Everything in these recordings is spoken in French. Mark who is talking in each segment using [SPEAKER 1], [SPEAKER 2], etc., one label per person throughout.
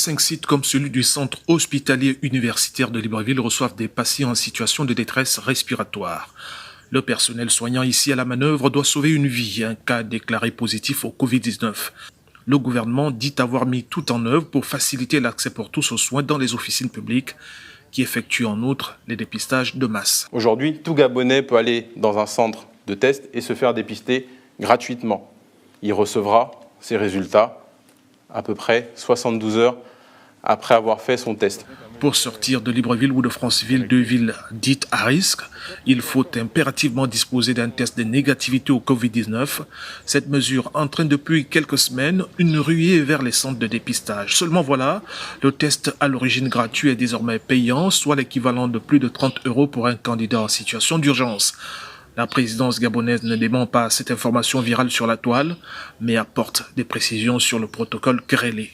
[SPEAKER 1] 5 sites comme celui du centre hospitalier universitaire de Libreville reçoivent des patients en situation de détresse respiratoire. Le personnel soignant ici à la manœuvre doit sauver une vie, un cas déclaré positif au Covid-19. Le gouvernement dit avoir mis tout en œuvre pour faciliter l'accès pour tous aux soins dans les officines publiques qui effectuent en outre les dépistages de masse.
[SPEAKER 2] Aujourd'hui, tout Gabonais peut aller dans un centre de test et se faire dépister gratuitement. Il recevra ses résultats à peu près 72 heures après avoir fait son test.
[SPEAKER 1] Pour sortir de Libreville ou de Franceville, deux villes dites à risque, il faut impérativement disposer d'un test de négativité au Covid-19. Cette mesure entraîne depuis quelques semaines une ruée vers les centres de dépistage. Seulement voilà, le test à l'origine gratuit est désormais payant, soit l'équivalent de plus de 30 € pour un candidat en situation d'urgence. La présidence gabonaise ne dément pas cette information virale sur la toile, mais apporte des précisions sur le protocole querellé.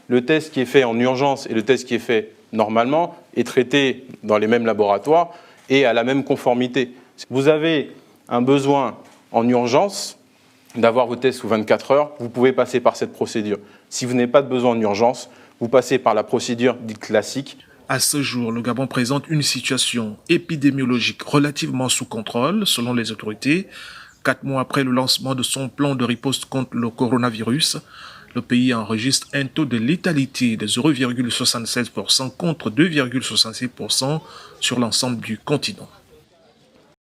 [SPEAKER 2] Le test qui est fait en urgence et le test qui est fait normalement est traité dans les mêmes laboratoires et à la même conformité. Vous avez un besoin en urgence d'avoir vos tests sous 24 heures, vous pouvez passer par cette procédure. Si vous n'avez pas de besoin en urgence, vous passez par la procédure dite classique.
[SPEAKER 1] À ce jour, le Gabon présente une situation épidémiologique relativement sous contrôle, selon les autorités. 4 mois après le lancement de son plan de riposte contre le coronavirus, le pays enregistre un taux de létalité de 0,76% contre 2,66% sur l'ensemble du continent.